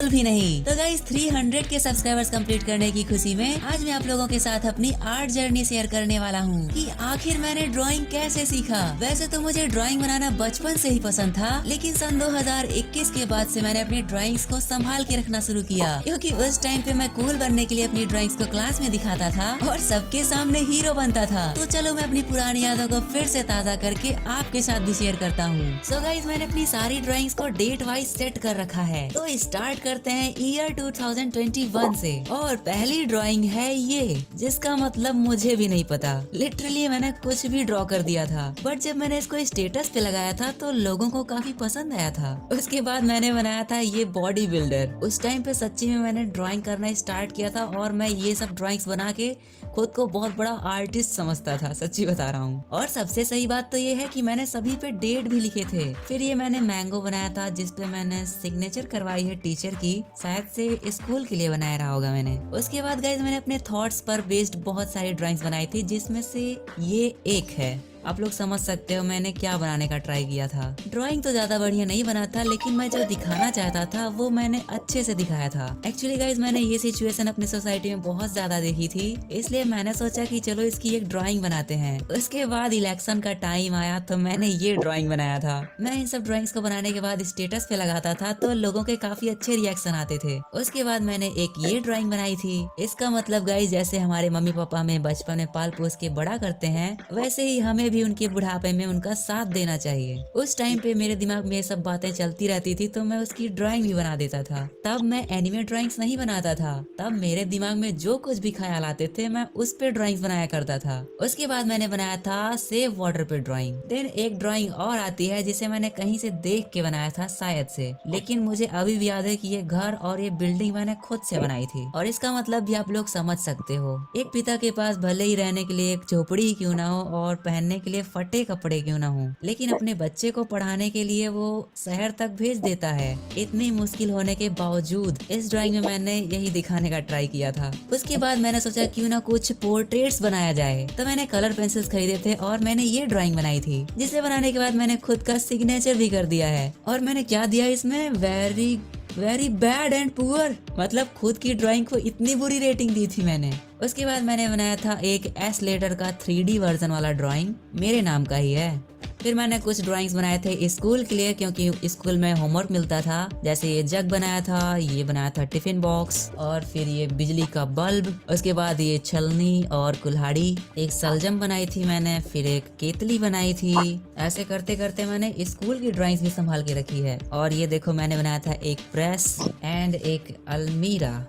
भी नहीं। तो गाइस 300 के सब्सक्राइबर्स कंप्लीट करने की खुशी में आज मैं आप लोगों के साथ अपनी आर्ट जर्नी शेयर करने वाला हूँ कि आखिर मैंने ड्राइंग कैसे सीखा। वैसे तो मुझे ड्राइंग बनाना बचपन से ही पसंद था, लेकिन सन 2021 के बाद से मैंने अपनी ड्राइंग्स को संभाल के रखना शुरू किया, क्योंकि उस टाइम पे मैं कूल बनने के लिए अपनी ड्राइंग्स को क्लास में दिखाता था और सबके सामने हीरो बनता था। तो चलो मैं अपनी पुरानी यादों को फिर से ताज़ा करके आपके साथ भी शेयर करता हूँ। सो गाइस मैंने अपनी सारी ड्राइंग्स को डेट वाइज सेट कर रखा है। तो स्टार्ट करते हैं ईयर 2021 से। और पहली ड्राइंग है ये, जिसका मतलब मुझे भी नहीं पता। लिटरली मैंने कुछ भी ड्रॉ कर दिया था, बट जब मैंने इसको स्टेटस पे लगाया था तो लोगों को काफी पसंद आया था। उसके बाद मैंने बनाया था ये बॉडी बिल्डर। उस टाइम पे सच्ची में मैंने ड्राइंग करना स्टार्ट किया था और मैं ये सब ड्राइंग्स बना के खुद को बहुत बड़ा आर्टिस्ट समझता था, सच्ची बता रहा हूँ। और सबसे सही बात तो ये है कि मैंने सभी पे डेट भी लिखे थे। फिर ये मैंने मैंगो बनाया था, जिसपे मैंने सिग्नेचर करवाई है टीचर की, शायद से स्कूल के लिए बनाया रहा होगा मैंने। उसके बाद गाइस मैंने अपने थॉट्स पर बेस्ड बहुत सारी ड्राइंग्स बनाई थी, जिसमें से ये एक है। आप लोग समझ सकते हो मैंने क्या बनाने का ट्राई किया था। ड्राइंग तो ज्यादा बढ़िया नहीं बना था, लेकिन मैं जो दिखाना चाहता था वो मैंने अच्छे से दिखाया था। एक्चुअली गाइज मैंने ये सिचुएशन अपनी सोसाइटी में बहुत ज्यादा देखी थी, इसलिए मैंने सोचा कि चलो इसकी एक ड्राइंग बनाते हैं। उसके बाद इलेक्शन का टाइम आया तो मैंने ये ड्राइंग बनाया था। मैं इन सब ड्राइंग्स को बनाने के बाद स्टेटस पे लगाता था तो लोगों के काफी अच्छे रिएक्शन आते थे। उसके बाद मैंने एक ये ड्राइंग बनाई थी। इसका मतलब गाइज जैसे हमारे मम्मी पापा हमें बचपन में पाल पोस के बड़ा करते हैं, वैसे ही हमें भी उनके बुढ़ापे में उनका साथ देना चाहिए। उस टाइम पे मेरे दिमाग में ये सब बातें चलती रहती थी, तो मैं उसकी ड्राइंग भी बना देता था। तब मैं एनिमे ड्राइंग्स नहीं बनाता था, तब मेरे दिमाग में जो कुछ भी ख्याल आते थे मैं उस पे ड्राइंग्स बनाया करता था। उसके बाद मैंने बनाया था सेव वाटर पे ड्राइंग। देन एक ड्राइंग और आती है जिसे मैंने कहीं से देख के बनाया था शायद से, लेकिन मुझे अभी भी याद है कि ये घर और ये बिल्डिंग मैंने खुद से बनाई थी। और इसका मतलब भी आप लोग समझ सकते हो। एक पिता के पास भले ही रहने के लिए एक झोपड़ी ही क्यों ना हो और पहनने के लिए फटे कपड़े क्यों ना हो, लेकिन अपने बच्चे को पढ़ाने के लिए वो शहर तक भेज देता है। इतनी मुश्किल होने के बावजूद इस ड्राइंग में मैंने यही दिखाने का ट्राई किया था। उसके बाद मैंने सोचा क्यों ना कुछ पोर्ट्रेट्स बनाया जाए, तो मैंने कलर पेंसिल्स खरीदे थे और मैंने ये ड्राइंग बनाई थी, जिसे बनाने के बाद मैंने खुद का सिग्नेचर भी कर दिया है। और मैंने क्या दिया इसमें, वेरी बैड एंड पुअर, मतलब खुद की ड्राइंग को इतनी बुरी रेटिंग दी थी मैंने। उसके बाद मैंने बनाया था एक एस लेटर का 3D वर्जन वाला ड्राइंग, मेरे नाम का ही है। फिर मैंने कुछ ड्राइंग्स बनाए थे स्कूल के लिए, क्योंकि स्कूल में होमवर्क मिलता था। जैसे ये जग बनाया था, ये बनाया था टिफिन बॉक्स, और फिर ये बिजली का बल्ब। उसके बाद ये छलनी और कुल्हाड़ी, एक सलजम बनाई थी मैंने, फिर एक केतली बनाई थी। ऐसे करते करते मैंने स्कूल की ड्राइंग्स भी संभाल के रखी है। और ये देखो मैंने बनाया था एक प्रेस एंड एक अलमीरा।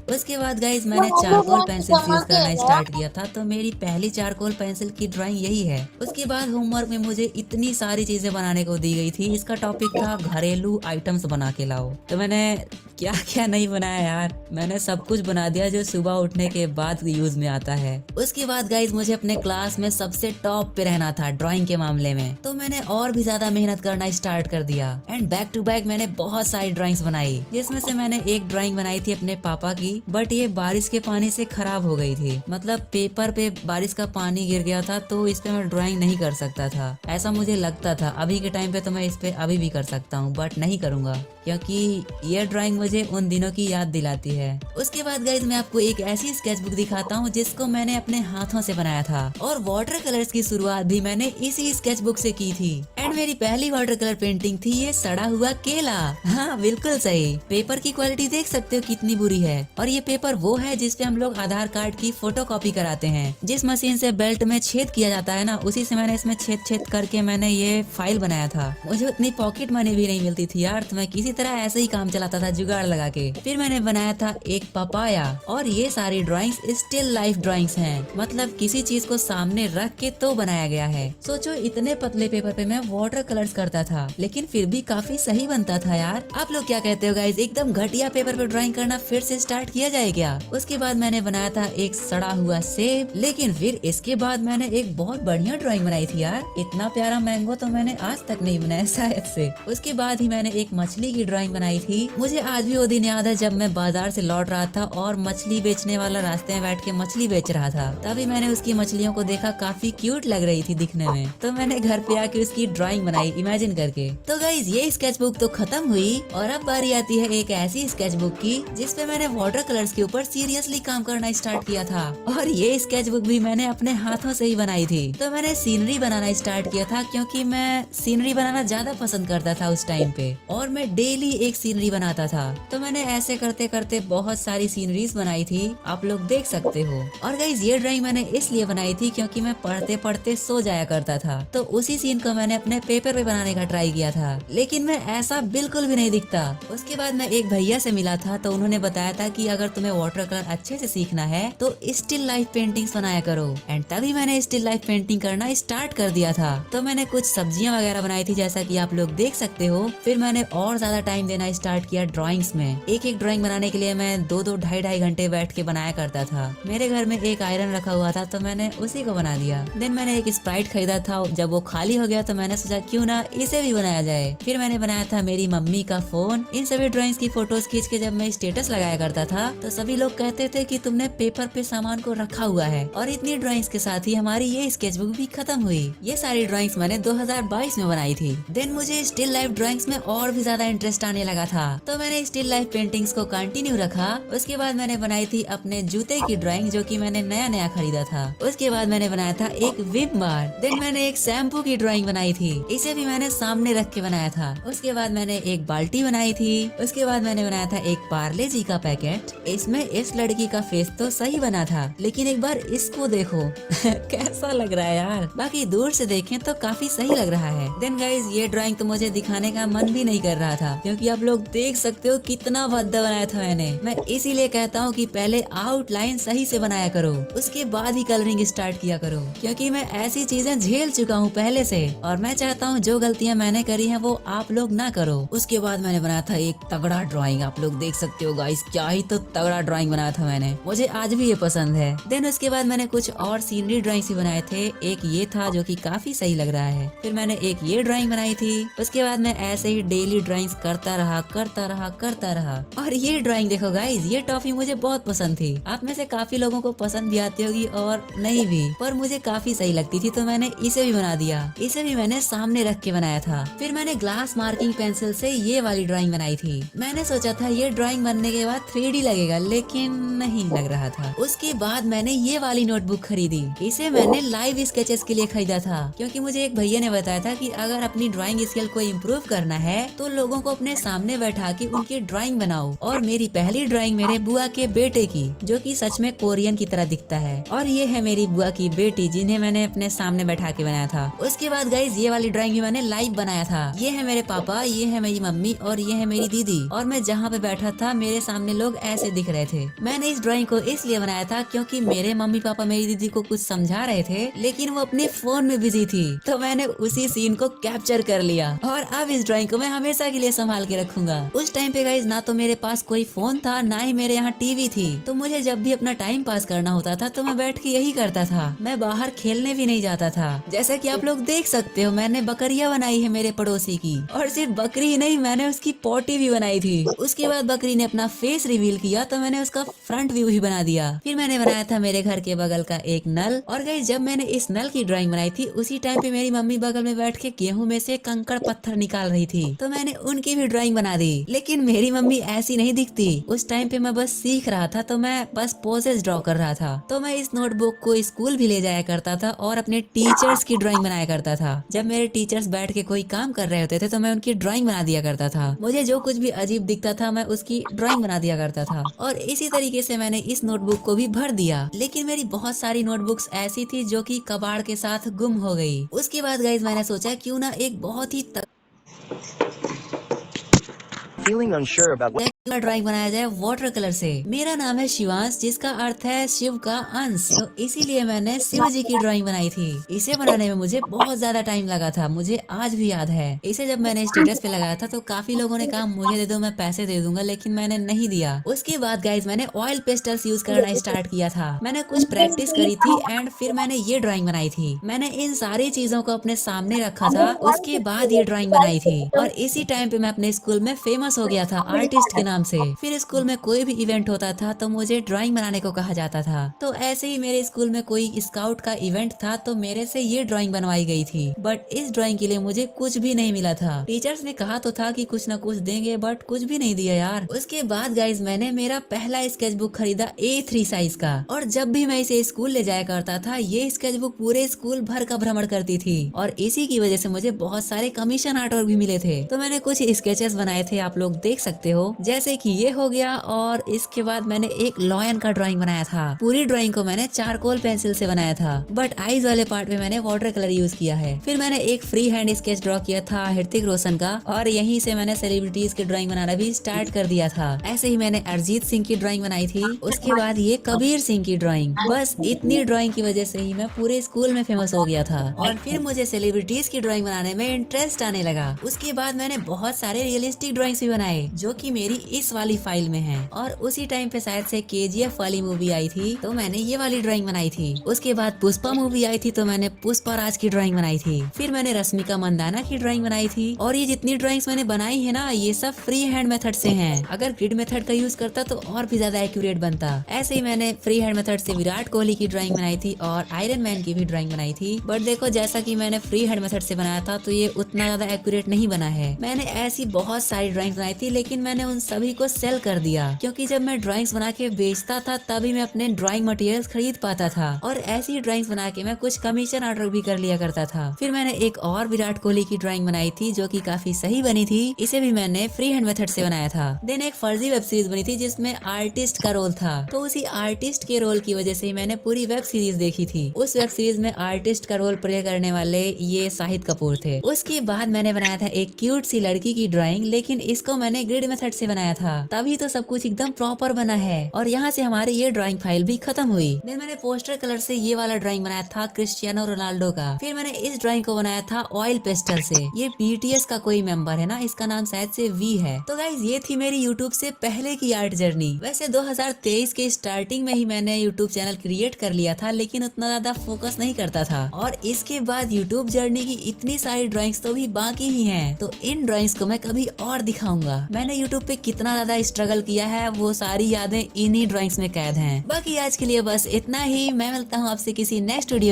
उसके बाद गाइज मैंने चारकोल पेंसिल यूज करना स्टार्ट किया था, तो मेरी पहली चारकोल पेंसिल की ड्राइंग यही है। उसके बाद होमवर्क में मुझे इतनी सारी चीजें बनाने को दी गई थी। इसका टॉपिक था घरेलू आइटम्स बना के लाओ, तो मैंने क्या क्या नहीं बनाया यार, मैंने सब कुछ बना दिया जो सुबह उठने के बाद यूज में आता है। उसके बाद गाइज मुझे अपने क्लास में सबसे टॉप पे रहना था ड्राइंग के मामले में, तो मैंने और भी ज्यादा मेहनत करना स्टार्ट कर दिया। एंड बैक टू बैक मैंने बहुत सारी ड्राइंग्स बनाई, जिसमें से मैंने एक ड्राइंग बनाई थी अपने पापा की, बट ये बारिश के पानी से खराब हो गई थी। मतलब पेपर पे बारिश का पानी गिर गया था, तो इस पे मैं ड्राइंग नहीं कर सकता था, ऐसा मुझे लगता था। अभी के टाइम पे तो मैं इस पे अभी भी कर सकता हूँ, बट नहीं करूंगा, क्योंकि ये ड्राइंग मुझे उन दिनों की याद दिलाती है। उसके बाद गाइज मैं आपको एक ऐसी स्केच बुक दिखाता हूँ जिसको मैंने अपने हाथों से बनाया था, और वाटर कलर्स की शुरुआत भी मैंने इसी स्केच बुक से की थी। एंड मेरी पहली वाटर कलर पेंटिंग थी ये सड़ा हुआ केला। हाँ बिल्कुल सही, पेपर की क्वालिटी देख सकते हो कितनी बुरी है। और ये पेपर वो है जिसपे हम लोग आधार कार्ड की फोटोकॉपी कराते हैं। जिस मशीन से बेल्ट में छेद किया जाता है ना, उसी से मैंने इसमें छेद छेद करके मैंने ये फाइल बनाया था। मुझे उतनी पॉकेट मनी भी नहीं मिलती थी यार, तो मैं किसी तरह ऐसे ही काम चलाता था जुगाड़ लगा के। फिर मैंने बनाया था एक पपाया, और ये सारी ड्राइंग्स स्टिल लाइफ ड्राइंग्स हैं, मतलब किसी चीज को सामने रख के तो बनाया गया है। सोचो इतने पतले पेपर पे मैं वाटर कलर्स करता था, लेकिन फिर भी काफी सही बनता था यार। आप लोग क्या कहते हो गाइज, एकदम घटिया पेपर पे ड्राइंग करना फिर से स्टार्ट किया जाए क्या? उसके बाद मैंने बनाया था एक सड़ा हुआ सेब, लेकिन फिर इसके बाद मैंने एक बहुत बढ़िया ड्राइंग बनाई थी यार। इतना प्यारा मैंगो तो मैंने आज तक नहीं बनाया शायद से। उसके बाद ही मैंने एक मछली की ड्राइंग बनाई थी। मुझे आज भी वो दिन याद है जब मैं बाजार से लौट रहा था और मछली बेचने वाला रास्ते में बैठ के मछली बेच रहा था। तभी मैंने उसकी मछलियों को देखा, काफी क्यूट लग रही थी दिखने में, तो मैंने घर पे आके उसकी ड्राइंग ड्राइंग बनाई इमेजिन करके। तो गाइज ये स्केच बुक तो खत्म हुई और अब बारी आती है एक ऐसी स्केच बुक की जिसपे मैंने वाटर कलर्स के ऊपर सीरियसली काम करना स्टार्ट किया था। और ये स्केच बुक भी मैंने अपने हाथों से ही बनाई थी। तो मैंने सीनरी बनाना स्टार्ट किया था क्योंकि मैं सीनरी बनाना ज्यादा पसंद करता था उस टाइम पे, और मैं डेली एक सीनरी बनाता था। तो मैंने ऐसे करते करते बहुत सारी सीनरीज बनाई थी, आप लोग देख सकते हो। और गाइज ये ड्राइंग मैंने इसलिए बनाई थी क्योंकि मैं पढ़ते पढ़ते सो जाया करता था, तो उसी सीन को मैंने अपने पेपर पे बनाने का ट्राई किया था, लेकिन मैं ऐसा बिल्कुल भी नहीं दिखता। उसके बाद मैं एक भैया से मिला था, तो उन्होंने बताया था कि अगर तुम्हें वाटर कलर अच्छे से सीखना है तो स्टिल लाइफ पेंटिंग्स बनाया करो। एंड तभी मैंने स्टिल लाइफ पेंटिंग करना स्टार्ट कर दिया था। तो मैंने कुछ सब्जियां वगैरह बनाई थी जैसा कि आप लोग देख सकते हो। फिर मैंने और ज्यादा टाइम देना स्टार्ट किया ड्राइंग्स में। एक एक ड्राइंग बनाने के लिए मैं 2-2 ढाई घंटे बैठ के बनाया करता था। मेरे घर में एक आयरन रखा हुआ था तो मैंने उसी को बना दिया। देन मैंने एक स्प्राइट खरीदा था, जब वो खाली हो गया तो मैंने सोचा क्यों ना इसे भी बनाया जाए। फिर मैंने बनाया था मेरी मम्मी का फोन। इन सभी ड्राइंग्स की फोटोज खींच के जब मैं स्टेटस लगाया करता था तो सभी लोग कहते थे कि तुमने पेपर पे सामान को रखा हुआ है। और इतनी ड्राइंग्स के साथ ही हमारी ये स्केचबुक भी खत्म हुई। ये सारी ड्राइंग्स मैंने 2022 में बनाई थी। देन मुझे स्टिल लाइफ ड्राइंग्स में और भी ज्यादा इंटरेस्ट आने लगा था, तो मैंने स्टिल लाइफ पेंटिंग्स को कंटिन्यू रखा। उसके बाद मैंने बनाई थी अपने जूते की ड्राइंग जो कि मैंने नया खरीदा था। उसके बाद मैंने बनाया था एक विप बार। देन मैंने एक शैम्पू की ड्राइंग बनाई थी, इसे भी मैंने सामने रख के बनाया था। उसके बाद मैंने एक बाल्टी बनाई थी। उसके बाद मैंने बनाया था एक पार्ले जी का पैकेट। इसमें इस लड़की का फेस तो सही बना था, लेकिन एक बार इसको देखो कैसा लग रहा है यार। बाकी दूर से देखें तो काफी सही लग रहा है। देन गाइज ये ड्राइंग तो मुझे दिखाने का मन भी नहीं कर रहा था क्योंकि आप लोग देख सकते हो कितना भद्दा बनाया था मैंने। मैं इसीलिए कहता हूँ कि पहले आउटलाइन सही से बनाया करो, उसके बाद ही कलरिंग स्टार्ट किया करो, क्योंकि मैं ऐसी चीजें झेल चुका हूँ पहले से और मैं चाहता हूँ जो गलतियाँ मैंने करी हैं वो आप लोग ना करो। उसके बाद मैंने बनाया था एक तगड़ा ड्राइंग, आप लोग देख सकते हो गाइस, क्या ही तो तगड़ा ड्राइंग बनाया था मैंने, मुझे आज भी ये पसंद है। देन उसके बाद मैंने कुछ और सीनरी ड्राइंग्स भी बनाए थे। एक ये था जो कि काफी सही लग रहा है। फिर मैंने एक ये ड्राइंग बनाई थी। उसके बाद मैं ऐसे ही डेली ड्राइंग्स करता रहा। और ये ड्राइंग देखो गाइस, ये टॉफी मुझे बहुत पसंद थी। आप में से काफी लोगों को पसंद भी आती होगी और नहीं भी, पर मुझे काफी सही लगती थी तो मैंने इसे भी बना दिया। इसे भी मैंने सामने रख के बनाया था। फिर मैंने ग्लास मार्किंग पेंसिल से ये वाली ड्राइंग बनाई थी। मैंने सोचा था ये ड्राइंग बनने के बाद 3D लगेगा, लेकिन नहीं लग रहा था। उसके बाद मैंने ये वाली नोटबुक खरीदी। इसे मैंने लाइव स्केचेस के लिए खरीदा था क्योंकि मुझे एक भैया ने बताया था कि अगर अपनी ड्राइंग स्किल को इम्प्रूव करना है तो लोगों को अपने सामने बैठा के उनकी ड्राइंग बनाओ। और मेरी पहली ड्राइंग मेरे बुआ के बेटे की, जो कि सच में कोरियन की तरह दिखता है। और ये है मेरी बुआ की बेटी जिन्हें मैंने अपने सामने बैठा के बनाया था। उसके बाद गाइज ये वाली ड्राइंग भी मैंने लाइव बनाया था। ये है मेरे पापा, ये है मेरी मम्मी और ये है मेरी दीदी। और मैं जहाँ पे बैठा था मेरे सामने लोग ऐसे दिख रहे थे। मैंने इस ड्राइंग को इसलिए बनाया था क्योंकि मेरे मम्मी पापा मेरी दीदी को कुछ समझा रहे थे लेकिन वो अपने फोन में बिजी थी, तो मैंने उसी सीन को कैप्चर कर लिया। और अब इस ड्राइंग को मैं हमेशा के लिए संभाल के रखूंगा। उस टाइम पे गाइज ना तो मेरे पास कोई फोन था, ना ही मेरे यहाँ टीवी थी, तो मुझे जब भी अपना टाइम पास करना होता था तो मैं बैठ के यही करता था। मैं बाहर खेलने भी नहीं जाता था। जैसा कि आप लोग देख सकते हो मैंने बकरियां बनाई है मेरे पड़ोसी की, और सिर्फ बकरी ही नहीं, मैंने उसकी पोटी भी बनाई थी। उसके बाद बकरी ने अपना फेस रिवील किया तो मैंने उसका फ्रंट व्यू भी बना दिया। फिर मैंने बनाया था मेरे घर के बगल का एक नल। और गाइस जब मैंने इस नल की ड्राइंग बनाई थी उसी टाइम पे मेरी मम्मी बगल में बैठ के गेहूं में से कंकड़ पत्थर निकाल रही थी, तो मैंने उनकी भी ड्राइंग बना दी। लेकिन मेरी मम्मी ऐसी नहीं दिखती। उस टाइम पे मैं बस सीख रहा था, तो मैं बस पोजेस ड्रॉ कर रहा था। तो मैं इस नोटबुक को स्कूल भी ले जाया करता था और अपने टीचर्स की ड्राइंग बनाया करता था। जब मेरे टीचर्स बैठ के कोई काम कर रहे होते थे तो मैं उनकी ड्राइंग बना दिया करता था। मुझे जो कुछ भी अजीब दिखता था मैं उसकी ड्राइंग बना दिया करता था। और इसी तरीके से मैंने इस नोटबुक को भी भर दिया। लेकिन मेरी बहुत सारी नोटबुक्स ऐसी थी जो कि कबाड़ के साथ गुम हो गई। उसके बाद गाइस मैंने सोचा क्यों ना एक बहुत ही Feeling unsure about what drawing बनाया जाए वाटर कलर से। मेरा नाम है शिवांश, जिसका अर्थ है शिव का अंश, तो इसीलिए मैंने शिव जी की ड्राइंग बनाई थी। इसे बनाने में मुझे बहुत ज्यादा टाइम लगा था, मुझे आज भी याद है। इसे जब मैंने स्टेटस पे लगाया था तो काफी लोगों ने कहा मुझे दे दो, मैं पैसे दे दूंगा, लेकिन मैंने नहीं दिया। उसके बाद गाइज मैंने ऑयल पेस्टल्स यूज करना स्टार्ट किया था। मैंने कुछ प्रैक्टिस करी थी एंड फिर मैंने ये ड्राइंग बनाई थी। मैंने इन सारी चीजों को अपने सामने रखा था, उसके बाद ये ड्राइंग बनाई थी। और इसी टाइम पे मैं अपने स्कूल में फेमस हो गया था आर्टिस्ट के नाम नाम से। फिर स्कूल में कोई भी इवेंट होता था तो मुझे ड्राइंग बनाने को कहा जाता था। तो ऐसे ही मेरे स्कूल में कोई स्काउट का इवेंट था तो मेरे से ये ड्राइंग बनवाई गई थी, बट इस ड्राइंग के लिए मुझे कुछ भी नहीं मिला था। टीचर्स ने कहा तो था कि कुछ न कुछ देंगे, बट कुछ भी नहीं दिया यार। उसके बाद गाइज मैंने मेरा पहला स्केच बुक खरीदा A3 साइज का, और जब भी मैं इसे स्कूल ले जाया करता था ये स्केच बुक पूरे स्कूल भर का भ्रमण करती थी, और इसी की वजह से मुझे बहुत सारे कमीशन आर्ट वर्क भी मिले थे। तो मैंने कुछ स्केचेस बनाए थे, आप लोग देख सकते हो, जैसे कि ये हो गया। और इसके बाद मैंने एक लॉयन का ड्राइंग बनाया था। पूरी ड्राइंग को मैंने चारकोल पेंसिल से बनाया था, बट आईज वाले पार्ट में मैंने वाटर कलर यूज किया है। फिर मैंने एक फ्री हैंड स्केच ड्रॉ किया था ऋतिक रोशन का, और यहीं से मैंने सेलिब्रिटीज की ड्राइंग बनाना भी स्टार्ट कर दिया था। ऐसे ही मैंने अरिजीत सिंह की ड्राइंग बनाई थी। उसके बाद ये कबीर सिंह की ड्राइंग। बस इतनी ड्राइंग की वजह से ही मैं पूरे स्कूल में फेमस हो गया था, और फिर मुझे सेलिब्रिटीज की ड्राइंग बनाने में इंटरेस्ट आने लगा। उसके बाद मैंने बहुत सारे रियलिस्टिक ड्राइंग्स भी बनाए, जो कि मेरी इस वाली फाइल में है। और उसी टाइम पे शायद से KGF वाली मूवी आई थी तो मैंने ये वाली ड्राइंग बनाई थी। उसके बाद पुष्पा मूवी आई थी तो मैंने पुष्पा राज की ड्राइंग बनाई थी। फिर मैंने रश्मिका मंदाना की ड्राइंग बनाई थी। और ये जितनी ड्राइंग्स मैंने बनाई है ना, ये सब फ्री हैंड मेथड से हैं। अगर ग्रिड मेथड का यूज करता तो और भी ज्यादा एक्यूरेट बनता। ऐसे ही मैंने फ्री हैंड मेथड से विराट कोहली की ड्राइंग बनाई थी और आयरन मैन की भी ड्राइंग बनाई थी। बट देखो, जैसा कि मैंने फ्री हैंड मेथड से बनाया था तो ये उतना ज्यादा एक्यूरेट नहीं बना है। मैंने ऐसी बहुत सारी ड्राइंग्स बनाई थी, लेकिन मैंने उन सभी को सेल कर दिया, क्योंकि जब मैं ड्राइंग्स बना के बेचता था तभी मैं अपने ड्राइंग मटेरियल्स खरीद पाता था, और ऐसी ड्राइंग्स बना के मैं कुछ कमीशन ऑर्डर भी कर लिया करता था। फिर मैंने एक और विराट कोहली की ड्राइंग बनाई थी जो कि काफी सही बनी थी। इसे भी मैंने फ्री हैंड मेथड से बनाया था। देन एक फर्जी वेब सीरीज बनी थी जिसमें आर्टिस्ट का रोल था, तो उसी आर्टिस्ट के रोल की वजह से मैंने पूरी वेब सीरीज देखी थी। उस वेब सीरीज में आर्टिस्ट का रोल प्ले करने वाले ये शाहिद कपूर थे। उसके बाद मैंने बनाया था एक क्यूट सी लड़की की ड्राइंग, लेकिन इसको मैंने ग्रिड मेथड से बनाया था, तभी तो सब कुछ एकदम प्रॉपर बना है। और यहाँ से हमारी ये ड्राइंग फाइल भी खत्म हुई। देन मैंने पोस्टर कलर से ये वाला ड्राइंग बनाया था क्रिस्टियानो रोनाल्डो का। फिर मैंने इस ड्राइंग को बनाया था ऑयल पेस्टल से। ये BTS का कोई मेंबर है ना, इसका नाम शायद से V है। तो गाइज ये थी मेरी यूट्यूब से पहले की आर्ट जर्नी। वैसे 2023 के स्टार्टिंग में ही मैंने यूट्यूब चैनल क्रिएट कर लिया था, लेकिन उतना ज्यादा फोकस नहीं करता था। और इसके बाद यूट्यूब जर्नी की इतनी सारी ड्राइंग्स तो भी बाकी ही हैं, तो इन ड्राइंग्स को मैं कभी और दिखाऊंगा। मैंने यूट्यूब पे कितना ज्यादा स्ट्रगल किया है वो सारी यादें इन्हीं ड्राइंग्स में कैद हैं। बाकी आज के लिए बस इतना ही। मैं मिलता हूँ आपसे किसी नेक्स्ट वीडियो